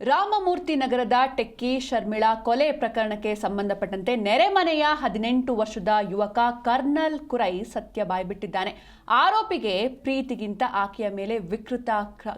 ರಾಮಮೂರ್ತಿ ನಗರದ ಟೆಕ್ಕಿ ಶರ್ಮಿಳಾ ಕೊಲೆ ಪ್ರಕರಣಕ್ಕೆ ಸಂಬಂಧಪಟ್ಟಂತೆ ನೆರೆಮನೆಯ 18 ವರ್ಷದ ಯುವಕ ಕರ್ನಲ್ ಕುರೈ ಸತ್ಯ ಬಾಯ್ಬಿಟ್ಟಿದ್ದಾನೆ. ಆರೋಪಿಗೆ ಪ್ರೀತಿಗಿಂತ ಆಕೆಯ ಮೇಲೆ ವಿಕೃತ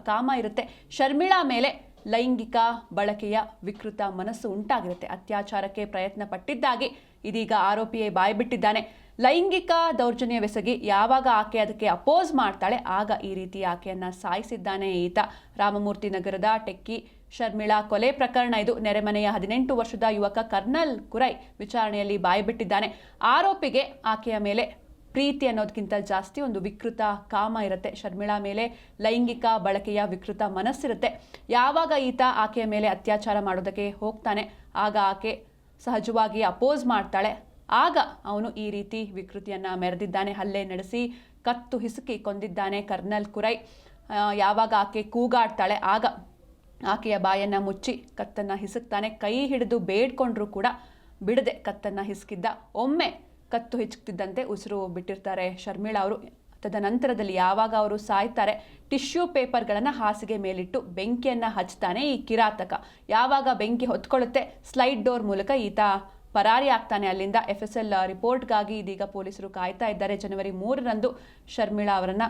ಕಾಮ ಇರುತ್ತೆ. ಶರ್ಮಿಳಾ ಮೇಲೆ ಲೈಂಗಿಕ ಬಳಕೆಯ ವಿಕೃತ ಮನಸ್ಸು ಉಂಟಾಗಿರುತ್ತೆ. ಅತ್ಯಾಚಾರಕ್ಕೆ ಪ್ರಯತ್ನ ಪಟ್ಟಿದ್ದಾಗಿ ಇದೀಗ ಆರೋಪಿಯೇ ಬಾಯ್ಬಿಟ್ಟಿದ್ದಾನೆ. ಲೈಂಗಿಕ ದೌರ್ಜನ್ಯವೆಸಗಿ ಯಾವಾಗ ಆಕೆ ಅದಕ್ಕೆ ಅಪೋಸ್ ಮಾಡ್ತಾಳೆ ಆಗ ಈ ರೀತಿ ಆಕೆಯನ್ನ ಸಾಯಿಸಿದ್ದಾನೆ ಈತ. ರಾಮಮೂರ್ತಿ ನಗರದ ಟೆಕ್ಕಿ ಶರ್ಮಿಳಾ ಕೊಲೆ ಪ್ರಕರಣ ಇದು. ನೆರೆಮನೆಯ 18 ವರ್ಷದ ಯುವಕ ಕರ್ನಲ್ ಕುರೈ ವಿಚಾರಣೆಯಲ್ಲಿ ಬಾಯ್ಬಿಟ್ಟಿದ್ದಾನೆ. ಆರೋಪಿಗೆ ಆಕೆಯ ಮೇಲೆ ಪ್ರೀತಿ ಅನ್ನೋದಕ್ಕಿಂತ ಜಾಸ್ತಿ ಒಂದು ವಿಕೃತ ಕಾಮ ಇರುತ್ತೆ. ಶರ್ಮಿಳಾ ಮೇಲೆ ಲೈಂಗಿಕ ಬಳಕೆಯ ವಿಕೃತ ಮನಸ್ಸಿರುತ್ತೆ. ಯಾವಾಗ ಈತ ಆಕೆಯ ಮೇಲೆ ಅತ್ಯಾಚಾರ ಮಾಡೋದಕ್ಕೆ ಹೋಗ್ತಾನೆ ಆಗ ಆಕೆ ಸಹಜವಾಗಿ ಅಪೋಸ್ ಮಾಡ್ತಾಳೆ. ಆಗ ಅವನು ಈ ರೀತಿ ವಿಕೃತಿಯನ್ನು ಮೆರೆದಿದ್ದಾನೆ. ಹಲ್ಲೆ ನಡೆಸಿ ಕತ್ತು ಹಿಸುಕಿ ಕೊಂದಿದ್ದಾನೆ ಕರ್ನಲ್ ಕುರೈ. ಯಾವಾಗ ಆಕೆ ಕೂಗಾಡ್ತಾಳೆ ಆಗ ಆಕೆಯ ಬಾಯನ್ನು ಮುಚ್ಚಿ ಕತ್ತನ್ನು ಹಿಸುಕ್ತಾನೆ. ಕೈ ಹಿಡಿದು ಬೇಡ್ಕೊಂಡ್ರೂ ಕೂಡ ಬಿಡದೆ ಕತ್ತನ್ನು ಹಿಸುಕಿದ್ದ. ಒಮ್ಮೆ ಕತ್ತು ಹಿಚುಕ್ತಿದ್ದಂತೆ ಉಸಿರು ಬಿಟ್ಟಿರ್ತಾರೆ ಶರ್ಮಿಳಾ ಅವರು. ತದನಂತರದಲ್ಲಿ ಯಾವಾಗ ಅವರು ಸಾಯ್ತಾರೆ ಟಿಶ್ಯೂ ಪೇಪರ್ಗಳನ್ನು ಹಾಸಿಗೆ ಮೇಲಿಟ್ಟು ಬೆಂಕಿಯನ್ನು ಹಚ್ತಾನೆ ಈ ಕಿರಾತಕ. ಯಾವಾಗ ಬೆಂಕಿ ಹೊತ್ಕೊಳ್ಳುತ್ತೆ ಸ್ಲೈಡ್ ಡೋರ್ ಮೂಲಕ ಈತ ಪರಾರಿ ಆಗ್ತಾನೆ ಅಲ್ಲಿಂದ. FSL ರಿಪೋರ್ಟ್ಗಾಗಿ ಇದೀಗ ಪೊಲೀಸರು ಕಾಯ್ತಾ ಇದ್ದಾರೆ. ಜನವರಿ 3ರಂದು ಶರ್ಮಿಳಾ ಅವರನ್ನು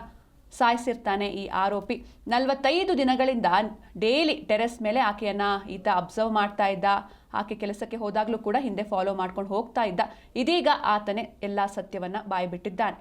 ಸಾಯಿಸಿರ್ತಾನೆ ಈ ಆರೋಪಿ. 45 ದಿನಗಳಿಂದ ಡೈಲಿ ಟೆರೆಸ್ ಮೇಲೆ ಆಕೆಯನ್ನು ಈತ ಅಬ್ಸರ್ವ್ ಮಾಡ್ತಾ ಇದ್ದ. ಆಕೆ ಕೆಲಸಕ್ಕೆ ಹೋದಾಗಲೂ ಕೂಡ ಹಿಂದೆ ಫಾಲೋ ಮಾಡ್ಕೊಂಡು ಹೋಗ್ತಾ ಇದ್ದ. ಇದೀಗ ಆತನೇ ಎಲ್ಲ ಸತ್ಯವನ್ನು ಬಾಯ್ಬಿಟ್ಟಿದ್ದಾನೆ.